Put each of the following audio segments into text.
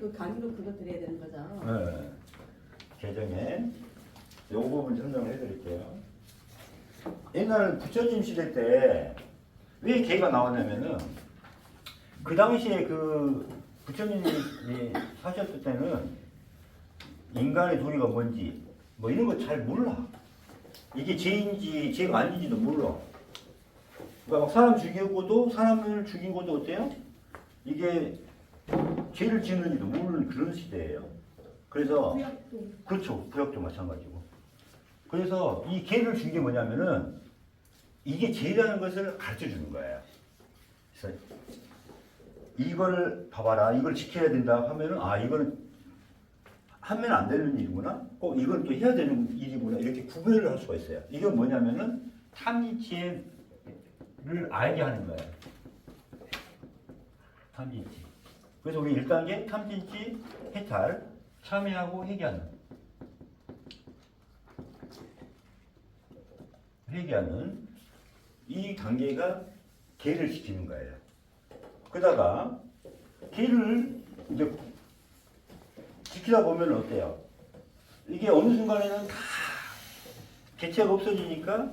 그 강의로 그거 드려야 되는 거죠. 네. 개정에 요 부분 설명을 해드릴게요. 옛날 부처님 시대 때 왜 개가 나왔냐면은 그 당시에 그 부처님이 사셨을 때는 인간의 도리가 뭔지 뭐 이런 거 잘 몰라. 이게 죄인지 죄가 아닌지도 몰라. 그러니까 막 사람 죽이고도 사람을 죽이고도 어때요? 이게 죄를 짓는지도 모르는 그런 시대예요. 그래서 구약도. 그렇죠. 구약도 마찬가지고. 그래서 이 죄를 준 게 뭐냐면은 이게 죄라는 것을 가르쳐 주는 거예요. 그래서 이걸 봐봐라. 이걸 지켜야 된다 하면은 아 이거는 하면 안 되는 일이구나. 꼭 이건 또 해야 되는 일이구나. 이렇게 구별을 할 수가 있어요. 이건 뭐냐면은 탐진치를 알게 하는 거예요. 탐진치. 그래서 우리 1단계 탐진치 해탈 참여하고 회개하는 이 단계가 개를 지키는 거예요. 그러다가 개를 이제 지키다 보면 어때요? 이게 어느 순간에는 다 개체가 없어지니까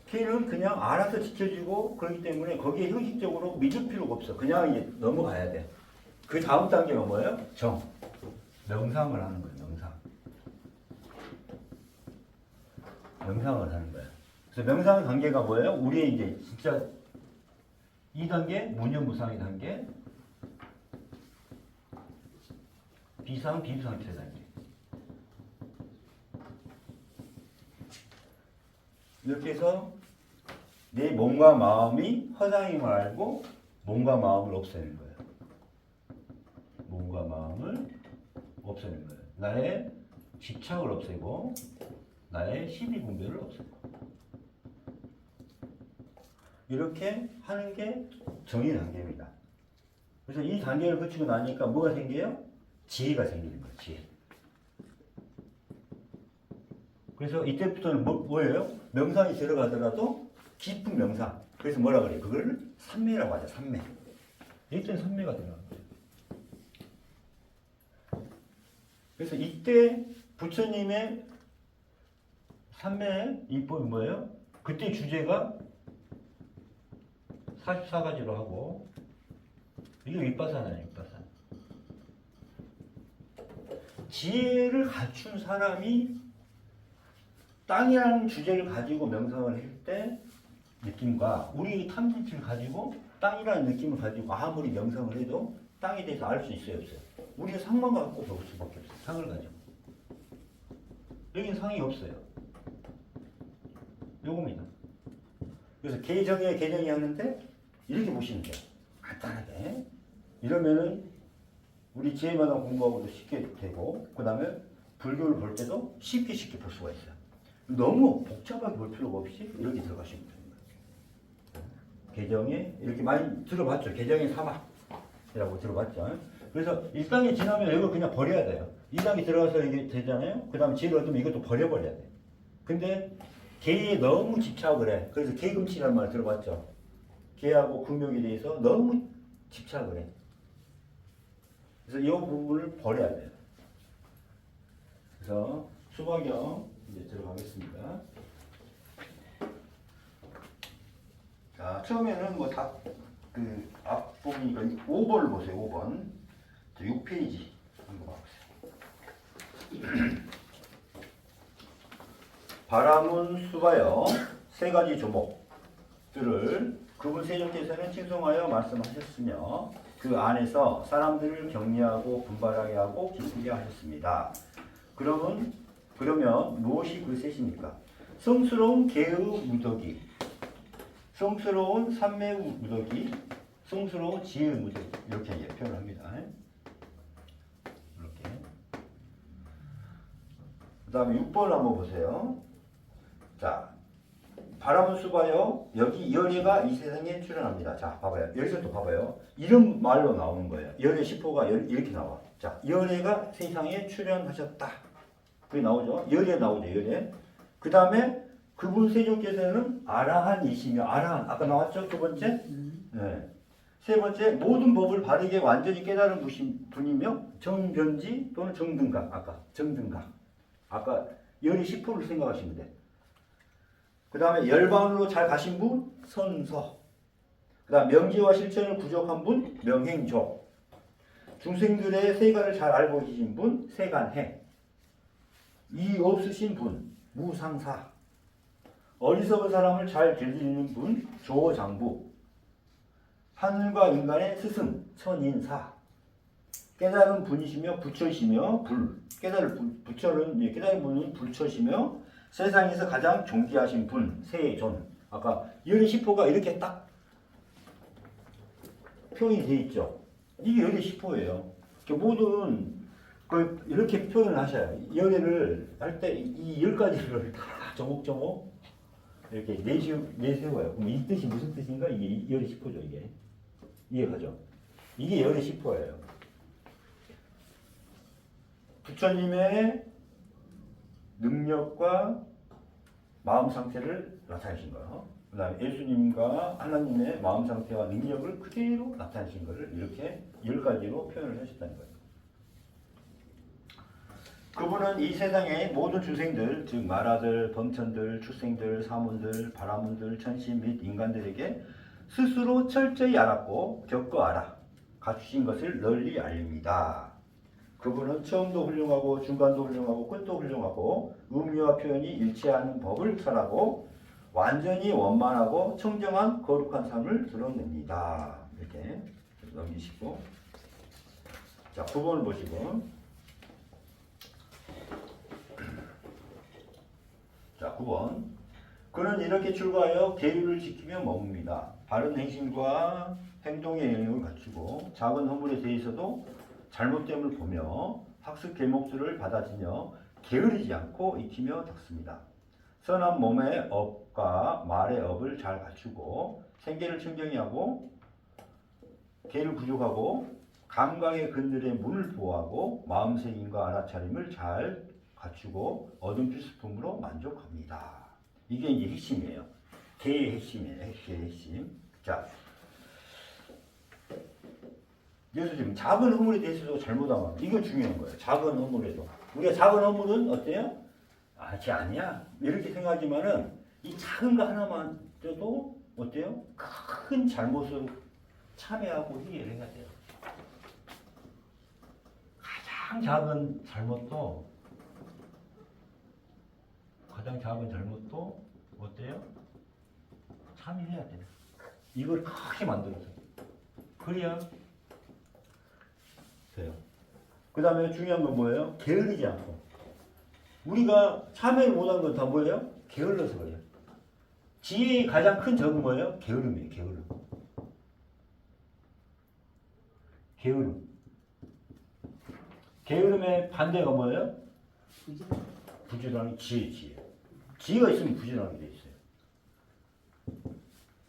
개는 그냥 알아서 지켜주고 그렇기 때문에 거기에 형식적으로 믿을 필요가 없어. 그냥 이제 넘어가야 돼. 그 다음 단계가 뭐예요? 명상을 하는 거예요. 명상을 하는 거예요. 그래서 명상 단계가 뭐예요? 우리의 이제 진짜 2단계 무념무상의 단계, 비상체 단계. 이렇게 해서 내 몸과 마음이 허상임을 알고 몸과 마음을 없애는 거예요. 몸과 마음을 없애는 거예요. 나의 집착을 없애고 나의 시비분별을 없애고 이렇게 하는 게 정의 단계입니다. 그래서 이 단계를 거치고 나니까 뭐가 생겨요? 지혜가 생기는 거예요. 지혜. 그래서 이때부터는 뭐예요? 명상이 들어가더라도 깊은 명상. 그래서 뭐라 그래요? 그걸 삼매라고 하죠. 삼매. 이때는 삼매가 들어가는 거예요. 그래서 이때 부처님의 삼매 입법이 뭐예요? 그때 주제가 44가지로 하고 이게 윗바사나예요. 윗바사나. 지혜를 갖춘 사람이 땅이라는 주제를 가지고 명상을 할 때 느낌과 우리 탐진치를 가지고 땅이라는 느낌을 가지고 아무리 명상을 해도 땅에 대해서 알 수 있어요, 없어요? 우리가 상만 갖고 볼 수밖에 없어요. 상을 가지고. 여기는 상이 없어요. 요겁니다. 그래서 개정이 하는데 이렇게 보시면 돼요. 간단하게. 이러면은 우리 지혜마다 공부하고도 쉽게 되고 그 다음에 불교를 볼 때도 쉽게 볼 수가 있어요. 너무 복잡하게 볼 필요가 없이 이렇게 들어가시면 됩니다. 개정에 이렇게 많이 들어봤죠. 개정의 사막이라고 들어봤죠. 그래서 1단계 지나면 이거 그냥 버려야 돼요. 2단계 들어가서 이게 되잖아요. 그 다음에 지혜를 얻으면 이것도 버려버려야 돼요. 근데 개에 너무 집착을 해. 그래서 개금치라는 말 들어봤죠. 개하고 금욕에 대해서 너무 집착을 해. 그래서 이 부분을 버려야 돼요. 그래서 수박경 이제 들어가겠습니다. 자, 처음에는 뭐 다 그 앞부분이니까 5번을 보세요. 5번. 6페이지 한번 봐보세요. 바라문 수바여 세 가지 조목들을 그분 세종께서는 칭송하여 말씀하셨으며 그 안에서 사람들을 격려하고 분발하게 하고 기쁘게 하셨습니다. 그러면 무엇이 그 셋입니까? 성스러운 개의 무더기, 성스러운 삼매의 무더기, 성스러운 지혜의 무더기 이렇게 이제 표현을 합니다. 이렇게. 그 다음에 6번을 한번 보세요. 자, 바라문 수바여 여기 열애가 이 세상에 출현합니다. 자, 봐봐요. 여기서 또 봐봐요. 이런 말로 나오는 거예요. 열애 10호가 이렇게 나와. 자, 열애가 세상에 출현하셨다. 그게 나오죠. 열애 나오죠. 열애. 그 다음에 그분 세종께서는 아라한이시며 아라한 아까 나왔죠. 두 번째. 네. 세 번째, 모든 법을 바르게 완전히 깨달은 분이며 정변지 또는 정등각. 아까 정등각. 아까 열이 10%를 생각하시면 돼. 그 다음에 열반으로 잘 가신 분 선서. 그 다음 명제와 실천을 부족한 분 명행조. 중생들의 세간을 잘 알고 계신 분 세간해. 이 없으신 분 무상사. 어리석은 사람을 잘 들리는 분 조장부. 하늘과 인간의 스승 천인사. 깨달은 분이시며 부처이시며 불. 깨달은 분은 부처시며 세상에서 가장 존귀하신 분 세존. 아까 열의 10호가 이렇게 딱 표현이 돼 있죠. 이게 열의 10호예요. 모든 이렇게 표현을 하셔요. 열애를 할 때 이 10가지를 다 조목조목 이렇게 내세워요. 그럼 이 뜻이 무슨 뜻인가? 이게 열의 10호죠. 이게 이해가죠? 이게 열의 10호예요. 부처님의 능력과 마음 상태를 나타내신 거예요. 그 다음에 예수님과 하나님의 마음 상태와 능력을 그대로 나타내신 것을 이렇게 10가지로 표현을 하셨다는 거예요. 그분은 이 세상의 모든 중생들, 즉 마라들, 범천들, 출생들, 사문들, 바라문들, 천신 및 인간들에게 스스로 철저히 알았고 겪어 알아 갖추신 것을 널리 알립니다. 그분은 처음도 훌륭하고 중간도 훌륭하고 끝도 훌륭하고 의미와 표현이 일치하는 법을 설하고 완전히 원만하고 청정한 거룩한 삶을 드러냅니다. 이렇게 넘기시고, 자 9번을 보시고, 자 9번. 그는 이렇게 출가하여 계율을 지키며 머뭅니다. 바른 행실과 행동의 영역을 갖추고 작은 허물에 대해서도 잘못됨을 보며 학습 계목들을 받아지며 게으르지 않고 익히며 닦습니다. 선한 몸의 업과 말의 업을 잘 갖추고 생계를 청정히 하고 계를 부족하고 감각의 근들의 문을 보호하고 마음새김과 알아차림을 잘 갖추고 얻은 필수품으로 만족합니다. 이게 이제 핵심이에요. 계의 핵심이에요. 계의 핵심. 자, 그래서 지금 작은 허물에 대해서도 잘못하면 이건 중요한 거예요. 작은 허물에도 우리가 작은 허물은 어때요? 쟤 아니야 이렇게 생각하지만은 이 작은 거 하나만 떼도 어때요? 큰 잘못을 참회하고 해결해야 돼요. 가장 작은 잘못도 어때요? 참회해야 돼요. 이걸 크게 만들어서 그래야 돼요. 그 다음에 중요한 건 뭐예요? 게으르지 않고. 우리가 참회를 못한 건 다 뭐예요? 게을러서 그래요. 지혜의 가장 큰 적은 뭐예요? 게으름이에요. 게으름. 게으름. 게으름의 반대가 뭐예요? 부지런함이 지혜. 지혜가 있으면 부지런하게 돼 있어요.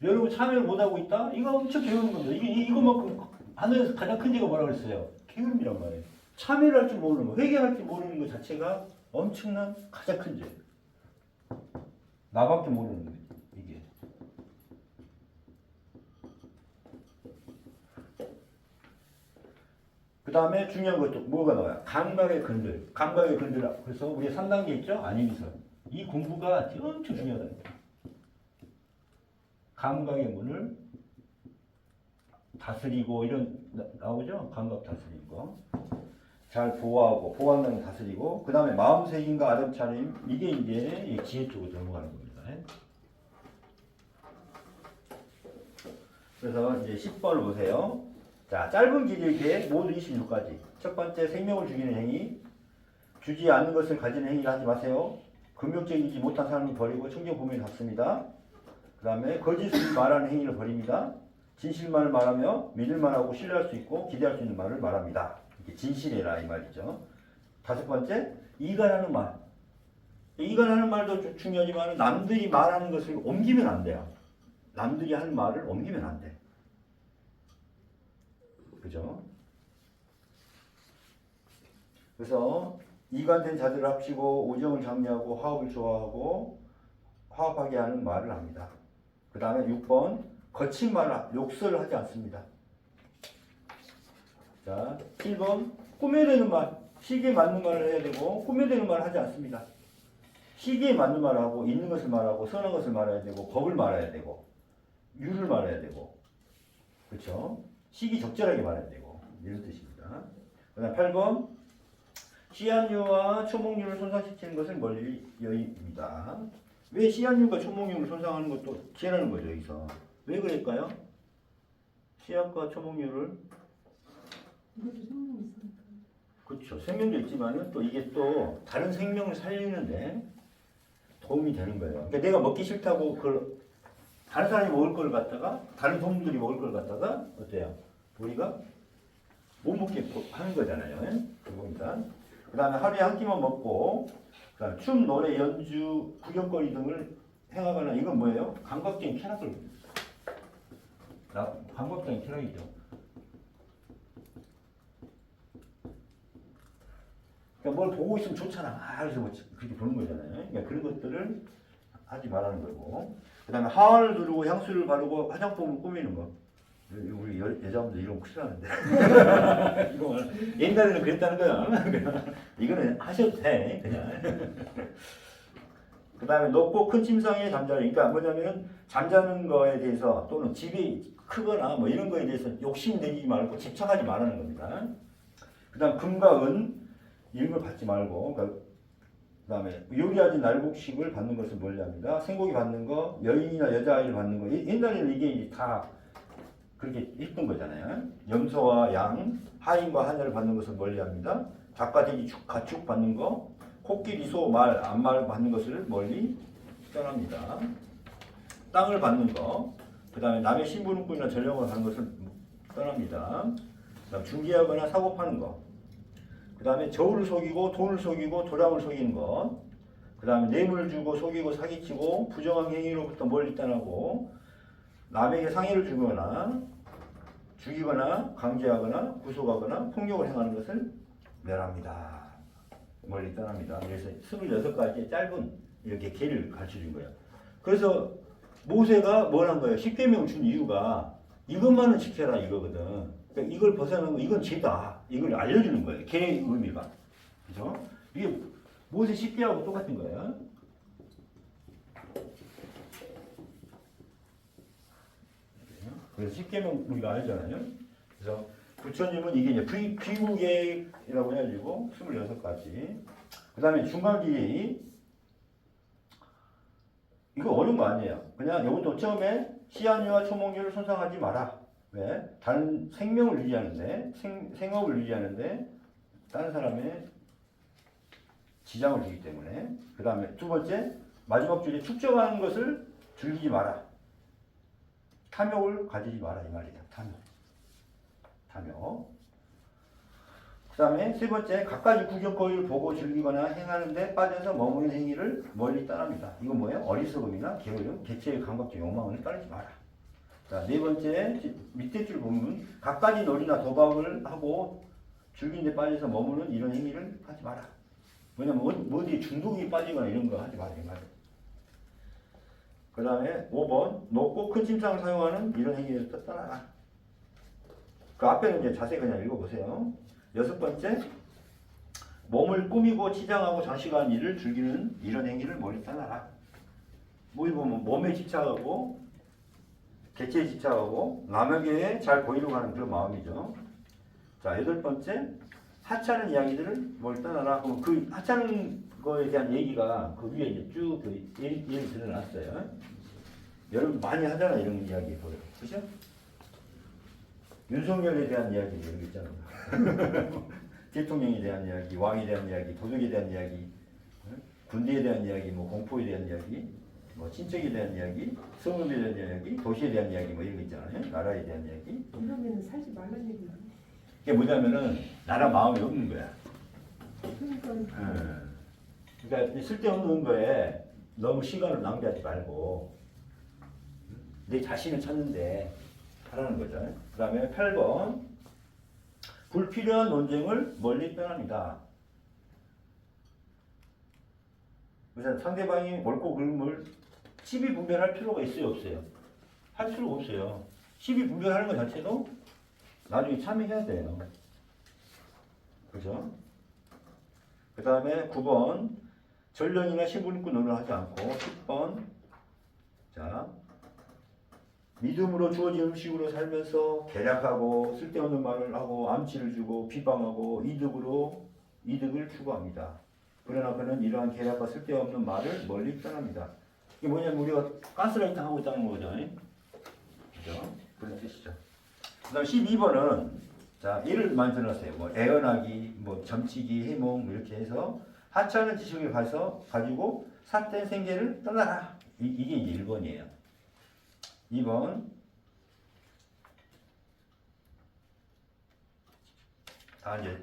여러분 참회를 못하고 있다? 이거 엄청 게으른 겁니다. 이거만큼 하늘에서 가장 큰 죄가 뭐라고 그랬어요? 게으름이란 말이에요. 참회를 할 줄 모르는 거, 회개할 줄 모르는 것 자체가 엄청난 가장 큰 죄. 나밖에 모르는 거예요. 이게. 그 다음에 중요한 것도 뭐가 나와요? 감각의 근들. 감각의 근들. 그래서 우리 3단계 있죠? 안임이선. 이 공부가 엄청 중요하다. 감각의 문을 다스리고 이런 나오죠? 감각 다스리는 거. 잘 보호하고 보호한다는 다스리고 그 다음에 마음새김과 아름차림 이게 이제 지혜 쪽으로 넘어가는 겁니다. 그래서 이제 10번을 보세요. 자, 짧은 길이의 계 모두 26가지. 첫 번째 생명을 죽이는 행위. 주지 않는 것을 가지는 행위를 하지 마세요. 금욕적이지 못한 사람을 버리고 청정 보면이 닿습니다. 그 다음에 거짓을 말하는 행위를 버립니다. 진실만을 말하며 믿을만하고 신뢰할 수 있고 기대할 수 있는 말을 말합니다. 이게 진실이라 이 말이죠. 다섯 번째, 이간하는 말. 이간하는 말도 중요하지만 남들이 말하는 것을 옮기면 안 돼요. 남들이 하는 말을 옮기면 안 돼. 그죠? 그래서 이간된 자들을 합치고 오정을 장려하고 화합을 좋아하고 화합하게 하는 말을 합니다. 그 다음에 6번, 거친 말, 욕설을 하지 않습니다. 자, 7번 꾸며야 되는 말. 시기에 맞는 말을 해야 되고 꾸며야 되는 말을 하지 않습니다. 시기에 맞는 말을 하고 있는 것을 말하고 선한 것을 말해야 되고 법을 말해야 되고 유를 말해야 되고 그렇죠? 시기 적절하게 말해야 되고 이런 뜻입니다. 그 다음 8번 씨앗류와 초목류를 손상시키는 것을 멀리 여입니다. 왜 씨앗류가 초목류를 손상하는 것도 지혜라는 거죠. 여기서 왜 그럴까요? 씨앗과 초목류를 이것도 생명이 있으니까. 그렇죠. 생명도 있지만은 또 이게 또 다른 생명을 살리는데 도움이 되는 거예요. 그러니까 내가 먹기 싫다고 그걸 다른 사람이 먹을 걸 갖다가 다른 동물들이 먹을 걸 갖다가 어때요? 우리가 못 먹게 하는 거잖아요. 그겁니다. 그 다음에 하루에 한 끼만 먹고 그다음에 춤, 노래, 연주, 구경거리 등을 행하거나 이건 뭐예요? 감각적인 쾌락을 감각적인 쾌락이죠. 그러니까 뭘 보고 있으면 좋잖아. 그래서 뭐 그렇게 보는 거잖아요. 그러니까 그런 것들을 하지 말라는 거고. 그 다음에 하원을 두르고 향수를 바르고 화장품을 꾸미는 거. 우리 여자분들 이런 거 싫어하는데. 이거 옛날에는 그랬다는 거야. 이거는 하셔도 돼. 그냥. 그 다음에 높고 큰 침상에 잠자는. 그러니까 뭐냐면 잠자는 거에 대해서 또는 집이 크거나 뭐 이런 거에 대해서 욕심내지 말고 집착하지 말라는 겁니다. 그 다음 금과 은 이런 걸 받지 말고 그 다음에 요리하지 날곡식을 받는 것을 멀리합니다. 생고기 받는 거, 여인이나 여자아이를 받는 거 옛날에는 이게 다 그렇게 했던 거잖아요. 염소와 양, 하인과 하녀를 받는 것을 멀리합니다. 닭과 돼지, 가축 받는 거, 코끼리, 소, 말, 암말 받는 것을 멀리 떠납니다. 땅을 받는 거, 그 다음에 남의 신부름꾼이나 전령을 받는 것을 떠납니다. 그다음 중개하거나 사고 파는 거, 그 다음에 저울을 속이고 돈을 속이고 도량을 속이는 것, 그 다음에 뇌물을 주고 속이고 사기치고 부정한 행위로부터 멀리 떠나고 남에게 상해를 주거나 죽이거나 강제하거나 구속하거나 폭력을 행하는 것을 멸합니다. 멀리 떠납니다. 그래서 26가지의 짧은 이렇게 계를 가르쳐준 거예요. 그래서 모세가 뭘 한 거예요? 십계명을 준 이유가 이것만은 지켜라 이거거든. 그러니까 이걸 벗어나면 이건 죄다. 이걸 알려주는 거예요. 계의 의미가. 그죠? 이게 모세 10계하고 똑같은 거예요. 그래서 10계명 우리가 알잖아요. 그래서 부처님은 이게 이제 귀구계라고 해가지고 26가지. 그 다음에 중간기 이거 어려운 거 아니에요. 그냥 이것도 처음에 씨앗류와 초목류를 손상하지 마라. 왜? 다른 생명을 유지하는데 생업을 유지하는데 다른 사람의 지장을 주기 때문에. 그 다음에 두 번째 마지막 줄에 축적하는 것을 즐기지 마라. 탐욕을 가지지 마라 이 말이에요. 탐욕. 그 다음에 세 번째 갖가지 구경거리를 보고 즐기거나 행하는데 빠져서 머무는 행위를 멀리 떠납니다. 이건 뭐예요? 어리석음이나 게으름, 개체의 감각적 욕망을 따르지 마라. 자, 네 번째 밑에 줄 보면 갖가지 놀이나 도박을 하고 즐기는 데 빠져서 머무는 이런 행위를 하지 마라. 왜냐면 어디에 중독이 빠지거나 이런 거 하지 마라 이 말이에요. 그 다음에 5번 높고 큰 침상을 사용하는 이런 행위를 떠나라. 그 앞에는 이제 자세히 그냥 읽어보세요. 6번째 몸을 꾸미고 치장하고 장식하는 일을 즐기는 이런 행위를 멀리 떠나라. 뭐 보면 몸에 집착하고 개체에 집착하고 남에게 잘 보이려고 하는 그런 마음이죠. 자, 8번째 하찮은 이야기들을 멀리 떠나라. 그럼 그 하찮은 거에 대한 얘기가 그 위에 이제 쭉 예를 들어놨어요. 여러분 많이 하잖아 이런 이야기 보여. 그죠? 윤석열에 대한 이야기 이런 거 있잖아. 대통령에 대한 이야기, 왕에 대한 이야기, 도덕에 대한 이야기, 군대에 대한 이야기, 뭐 공포에 대한 이야기, 뭐 친척에 대한 이야기, 성읍에 대한 이야기, 도시에 대한 이야기 뭐 이런 거 있잖아요. 나라에 대한 이야기. 이러면 살지 말라는 얘기야. 이게 뭐냐면은 나라 마음이 없는 거야. 그러니까 그러니까 쓸데없는 거에 너무 시간을 낭비하지 말고 내 자신을 찾는데 하라는 거죠. 그 다음에 8번 불필요한 논쟁을 멀리 떠납니다. 그래서 상대방이 옳고 그름을 시비 분별할 필요가 있어요 없어요? 할 필요가 없어요. 시비 분별하는 것 자체도 나중에 참여해야 돼요. 그죠? 그 다음에 9번 전령이나 신분있고 논을 하지 않고 10번 자 믿음으로 주어진 음식으로 살면서 계략하고 쓸데없는 말을 하고 암치를 주고 비방하고 이득을 추구합니다. 그러나 그는 이러한 계략과 쓸데없는 말을 멀리 떠납니다. 이게 뭐냐면 우리가 가스라이팅 하고 있다는 거죠. 그죠? 그런 뜻이죠. 그 다음 12번은 자 예를 많이 들어놨어요. 뭐 애언하기, 뭐 점치기, 해몽 이렇게 해서 하찮은 지식을 가지고 삿된 생계를 떠나라. 이게 이제 1번이에요. 2번 다 이제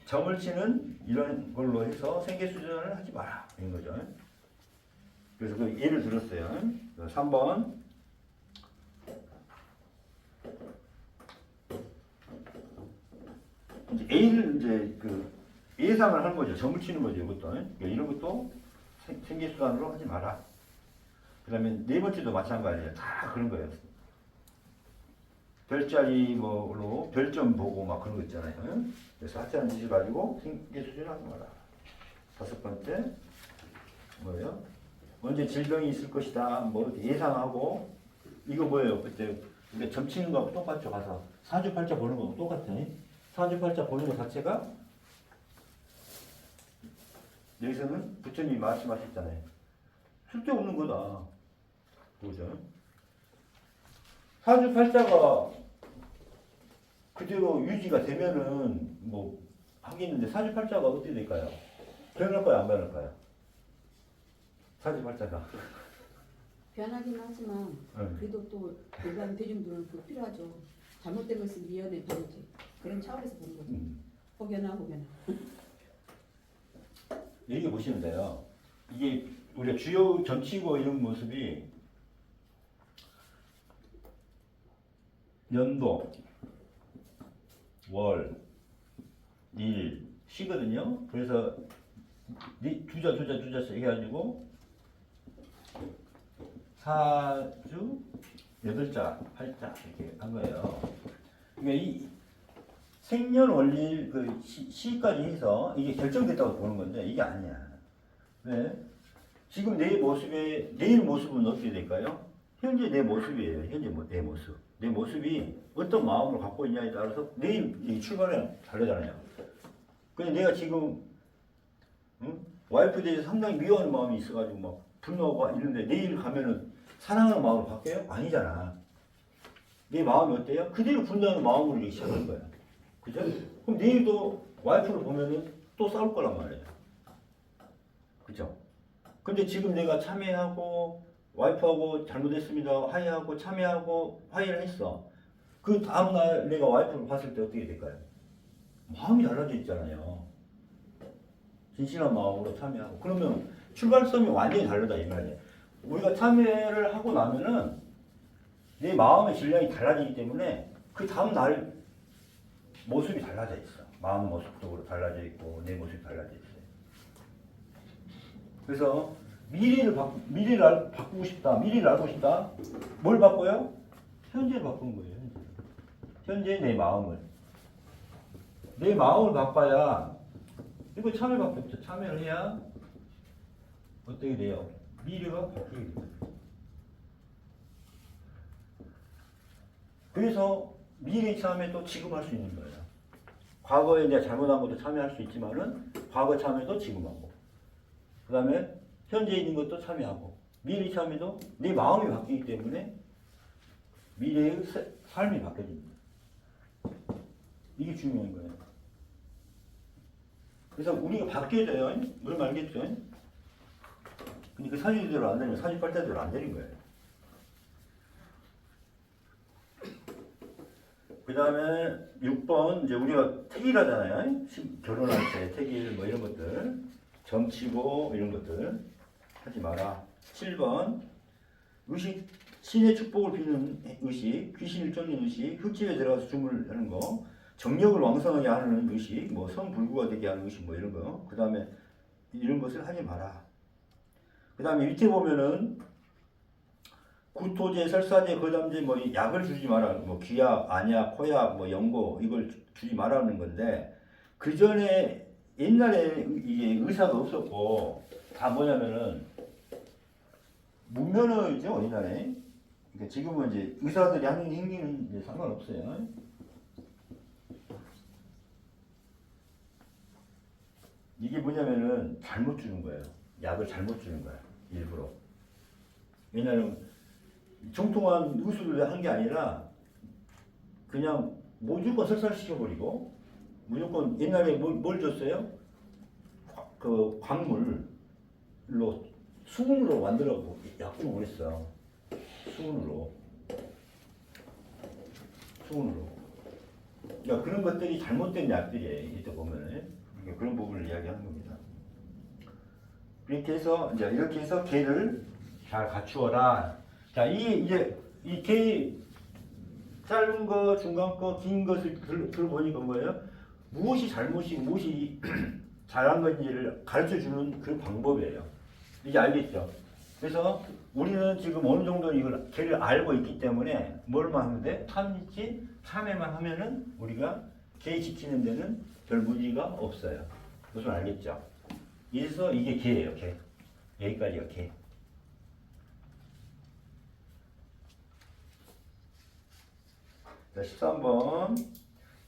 점을 치는 이런 걸로 해서 생계 수준을 하지 마라 이런 거죠. 그래서 그 예를 들었어요. 3번 이제 A를 이제 그 예상을 하는 거죠. 점을 치는 거죠. 이것도 이런 것도 생계 수단으로 하지 마라. 그다음에 네 번째도 마찬가지예요. 다 그런 거예요. 별자리 뭐로 별점 보고 막 그런 거 있잖아요. 그래서 하찮은 짓을 가지고 생계 수준을 하지 마라. 5번째 뭐예요? 언제 질병이 있을 것이다. 뭐 예상하고 이거 뭐예요? 그때 우리가 점치는 거하고 똑같죠. 가서 사주팔자 보는 거하고 똑같아. 사주팔자 보는 거 자체가 여기서는 부처님이 말씀하셨잖아요. 쓸데없는 거다. 그죠? 사주팔자가 그대로 유지가 되면은 뭐 하겠는데 사주팔자가 어떻게 될까요? 변할까요? 안 변할까요? 사주팔자가 변하긴 하지만 그래도 또 일반 대중들은 그 필요하죠. 잘못된 것을 미연에 바르지. 그런 차원에서 보는 거죠. 혹여나. 여기 보시면 돼요. 이게 우리가 주요 점치고 이런 모습이 연도, 월, 일, 시거든요. 그래서 두자씩 해가지고 사주 8자, 8자 이렇게 한 거예요. 그러니까 이 생년월일 그 시까지 해서 이게 결정됐다고 보는 건데 이게 아니야. 왜? 지금 내 모습에 내일 모습은 어떻게 될까요? 현재 내 모습이에요. 현재 내 모습. 내 모습이 어떤 마음을 갖고 있냐에 따라서 내일 출발은 다르잖아요. 근데 내가 지금 와이프에 대해서 상당히 미워하는 마음이 있어가지고 막 분노하고 이런데 내일 가면은 사랑하는 마음으로 바뀌어요? 아니잖아. 내 마음이 어때요? 그대로 분노하는 마음으로 이렇게 시작하는 거야. 그죠? 그럼 내일도 와이프를 보면은 또 싸울 거란 말이에요. 그죠? 근데 지금 내가 참회하고 와이프하고 잘못했습니다. 화해하고 참회하고 화해를 했어. 그 다음날 내가 와이프를 봤을 때 어떻게 될까요? 마음이 달라져 있잖아요. 진실한 마음으로 참회하고. 그러면 출발점이 완전히 다르다 이 말이에요. 우리가 참회를 하고 나면은 내 마음의 질량이 달라지기 때문에 그 다음날 모습이 달라져 있어. 마음 모습도 달라져 있고 내 모습이 달라져 있어요. 그래서 미래를 바꾸고 싶다. 미래를 알고 싶다. 뭘 바꿔요? 현재를 바꾸는 거예요. 현재 내 마음을. 내 마음을 바꿔야 이거 참여밖에 없죠. 참여를 해야 어떻게 돼요? 미래가 바뀌게 됩니다. 그래서 미래 참여도 지금 할 수 있는 거예요. 과거에 내가 잘못한 것도 참여할 수 있지만은 과거 참여도 지금 하고 그 다음에 현재 있는 것도 참여하고 미래 참여도 내 마음이 바뀌기 때문에 미래의 삶이 바뀌어집니다. 이게 중요한 거예요. 그래서 우리가 바뀌어져요. 무슨 말겠죠? 근데 그 사주대로 안 되면 사주팔자대로 안 되는 거예요. 그 다음에 6번 이제 우리가 택일하잖아요. 결혼할 때 택일 뭐 이런 것들 점치고 이런 것들 하지 마라. 7번 의식 신의 축복을 비는 의식, 귀신을 쫓는 의식, 흙집에 들어가서 주물하는 거, 정력을 왕성하게 하는 의식, 뭐 성불구가 되게 하는 의식 뭐 이런 거. 그 다음에 이런 것을 하지 마라. 그 다음에 밑에 보면은 구토제, 설사제, 거담제 뭐 약을 주지 말아. 뭐 귀약, 안약, 코약, 뭐 연고 이걸 주지 말라는 건데 그 전에 옛날에 이게 의사가 없었고 다 뭐냐면은 문면허죠 옛날에. 그러니까 지금은 이제 의사들이 하는 행위는 이제 상관없어요. 이게 뭐냐면은 잘못 주는 거예요. 약을 잘못 주는 거야 일부러. 왜냐면 정통한 의술을 한 게 아니라 그냥 무조건 설사시켜버리고 무조건 옛날에 뭘 줬어요? 그 광물로 수분으로 만들어 약품을 했어. 수분으로. 그러니까 그런 것들이 잘못된 약들이에요. 이때 보면은 그러니까 그런 부분을 이야기하는 겁니다. 이렇게 해서 개를 잘 갖추어라. 자, 이제 이 개 짧은 거, 중간 거, 긴 것을 들어보니까 뭐예요? 무엇이 잘못이고 무엇이 잘한 건지를 가르쳐 주는 그 방법이에요. 이게 알겠죠? 그래서 우리는 지금 어느 정도 이걸 개를 알고 있기 때문에 뭘만 하면 돼? 탐지, 참회만 하면은 우리가 개 지키는 데는 별 무리가 없어요. 무슨 알겠죠? 그래서 이게 개예요, 개. 여기까지가 개. 자, 13번.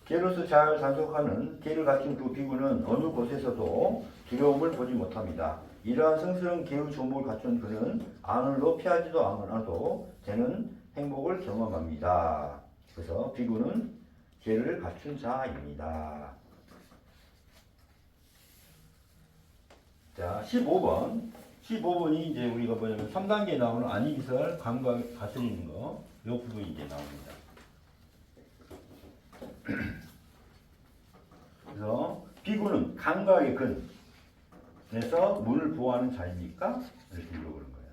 개로서 잘 단속하는 개를 갖춘 그 비구는 어느 곳에서도 두려움을 보지 못합니다. 이러한 성스러운 개의 조목을 갖춘 그는 안으로 피하지도 않아도 되는 행복을 경험합니다. 그래서 비구는 개를 갖춘 자입니다. 자, 15번. 15번이 이제 우리가 뭐냐면 3단계에 나오는 안이기설 감각 다스리는 거. 이 부분이 이제 나옵니다. 그래서 비구는 감각의 근에서 문을 보호하는 자입니까? 이렇게 물어보는 거예요.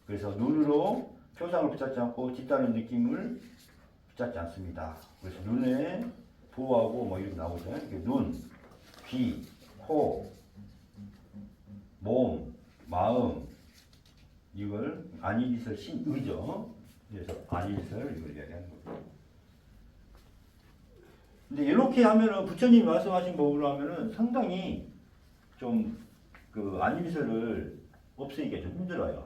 그래서 눈으로 표상을 붙잡지 않고 뒷다는 느낌을 붙잡지 않습니다. 그래서 눈에 보호하고 뭐 이렇게 나오죠. 눈, 귀, 코, 몸, 마음 이걸 안이기설 신의죠. 그래서 안이기설 이걸 이야기하는 거예요. 근데 이렇게 하면은 부처님이 말씀하신 법으로 하면은 상당히 좀 그 안이기설을 없애기가 좀 힘들어요.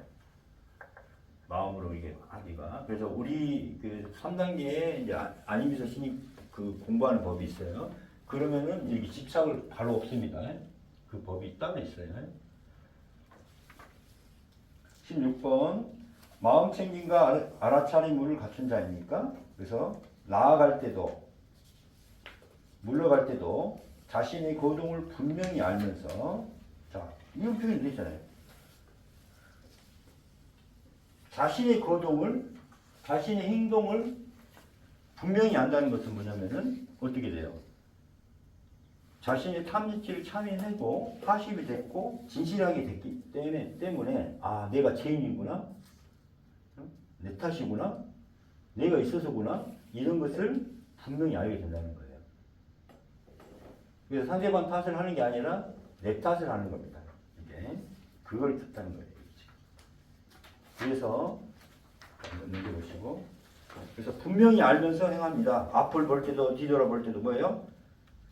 마음으로 이게 하기가. 그래서 우리 그 3단계에 이제 안이기설 신입 그 공부하는 법이 있어요. 그러면은 이렇게 집착을 바로 없습니다. 그 법이 따로 있어요. 16번. 마음 챙김과 알아차림을 갖춘 자입니까? 그래서 나아갈 때도 물러갈 때도 자신의 거동을 분명히 알면서, 자, 이런 표현이 되잖아요. 자신의 거동을, 자신의 행동을 분명히 안다는 것은 뭐냐면은 어떻게 돼요? 자신의 탐지치를 참여하고 파십이 됐고 진실하게 됐기 때문에 아, 내가 죄인이구나, 내 탓이구나, 내가 있어서구나, 이런 것을 분명히 알게 된다는 거예요. 그래서 상대방 탓을 하는 게 아니라 내 탓을 하는 겁니다. 이게 그걸 뜻하는 거예요. 그래서 넘겨보시고, 그래서 분명히 알면서 행합니다. 앞을 볼 때도 뒤돌아볼 때도 뭐예요?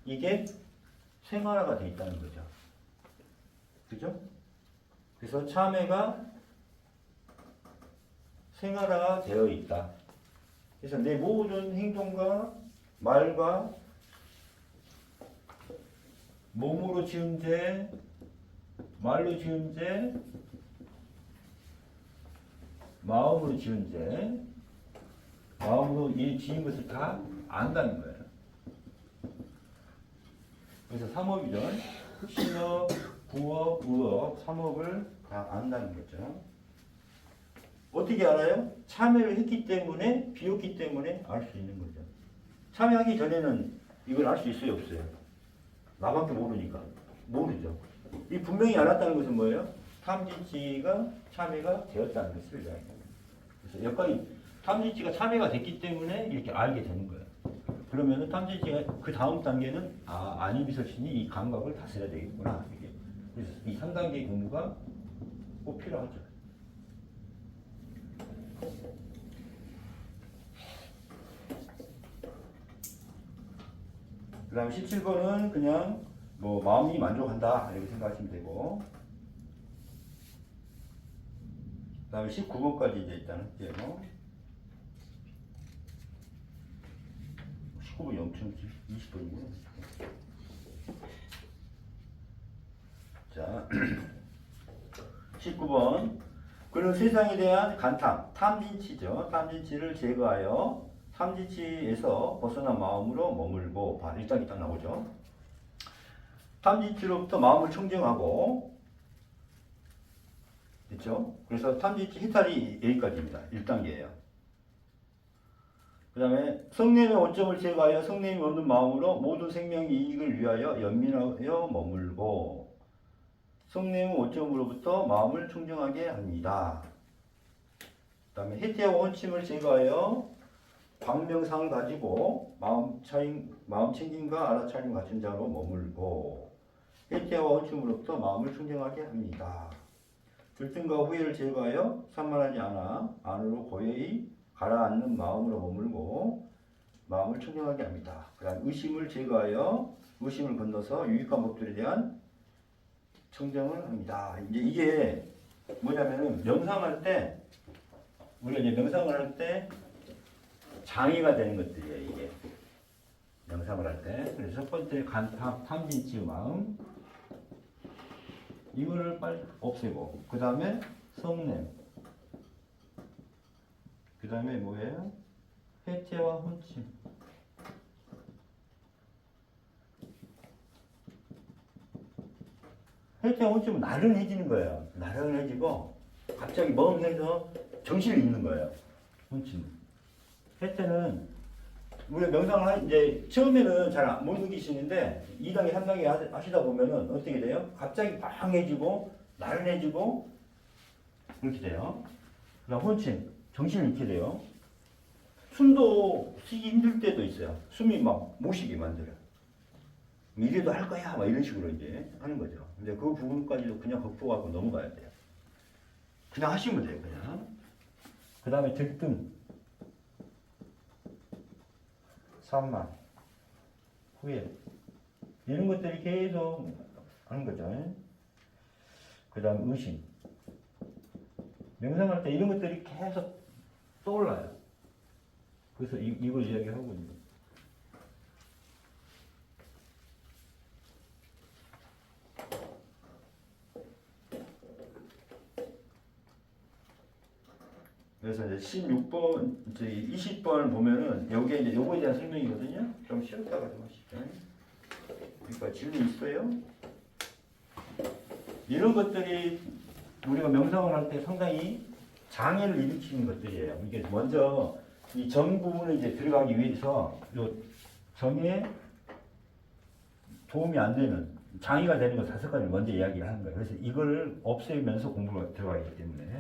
이게 생활화가 되어 있다는 거죠. 그죠? 그래서 참회가 생활화가 되어 있다. 그래서 내 모든 행동과 말과 몸으로 지은 죄, 말로 지은 죄, 마음으로 지은 죄, 마음으로 이 지은 것을 다 안다는 거예요. 그래서 삼업이죠. 신업, 부업, 의업, 삼업을 다 안다는 거죠. 어떻게 알아요? 참여를 했기 때문에, 비웠기 때문에 알 수 있는 거죠. 참여하기 전에는 이걸 알 수 있어요, 없어요? 나밖에 모르니까. 모르죠. 이 분명히 알았다는 것은 뭐예요? 탐지치가 참여가 되었다는 것을 이야기합니다. 그래서 여기까지 탐지치가 참여가 됐기 때문에 이렇게 알게 되는 거예요. 그러면은 탐지치가 그 다음 단계는 안이비설신이 이 감각을 다스려야 되겠구나. 이게. 그래서 이 3단계 공부가 꼭 필요하죠. 그 다음에 17번은 그냥 뭐 마음이 만족한다 이렇게 생각하시면 되고, 그 다음에 19번까지 이제 일단 할게요. 19번 0.20번이고요. 자, 19번. 그는 세상에 대한 간탐, 탐진치죠. 탐진치를 제거하여 탐진치에서 벗어난 마음으로 머물고, 일단 나오죠. 탐진치로부터 마음을 청정하고, 됐죠? 그래서 탐진치 해탈이 여기까지입니다. 1단계예요. 그 다음에 성냄의 원점을 제거하여 성냄이 얻는 마음으로 모든 생명의 이익을 위하여 연민하여 머물고, 성냄의 원점으로부터 마음을 청정하게 합니다. 그 다음에 해태와 원침을 제거하여 광명상을 가지고 마음 챙김과 알아차림 갖춘 자로 머물고, 해태와 원침으로부터 마음을 청정하게 합니다. 들뜸과 후회를 제거하여 산만하지 않아 안으로 고요히 가라앉는 마음으로 머물고 마음을 청정하게 합니다. 그 다음 의심을 제거하여 의심을 건너서 유익한 법들에 대한 청정을 합니다. 이제 이게 뭐냐면은 명상할 때, 우리가 이제 명상을 할 때 장애가 되는 것들이에요. 이게 명상을 할 때. 그래서 첫 번째 간탐, 탐진치 마음, 이거를 빨리 없애고, 그 다음에 성냄, 그 다음에 뭐예요? 해태와 혼침. 해태와 혼침은 나른해지는 거예요. 나른해지고 갑자기 멍해서 정신을 잃는 거예요. 혼침. 해태는 우리가 명상을 이제 처음에는 잘 못 느끼시는데 2단계, 3단계 하시다 보면은 어떻게 돼요? 갑자기 방해지고 나른해지고 그렇게 돼요. 그다음 혼침, 정신을 잃게 돼요. 숨도 쉬기 힘들 때도 있어요. 숨이 막 못 쉬게 만들어요. 이래도 할 거야, 막 이런 식으로 이제 하는 거죠. 근데 그 부분까지도 그냥 극복하고 넘어가야 돼요. 그냥 하시면 돼요, 그냥. 그 다음에 들뜸, 산만, 후회, 이런 것들이 계속 하는 거죠. 그 다음 의심. 명상할 때 이런 것들이 계속 떠올라요. 그래서 이걸 이야기하고 있는 거예요. 그래서 이제 16번, 이제 20번 보면은 여기에 이제 요거에 대한 설명이거든요. 좀 쉬었다가 좀 하시죠. 그러니까 질문 있어요? 이런 것들이 우리가 명상을 할 때 상당히 장애를 일으키는 것들이에요. 이게 먼저 이 정 부분에 이제 들어가기 위해서 요 정에 도움이 안 되는 장애가 되는 것 5가지를 먼저 이야기를 하는 거예요. 그래서 이걸 없애면서 공부가 들어가기 때문에.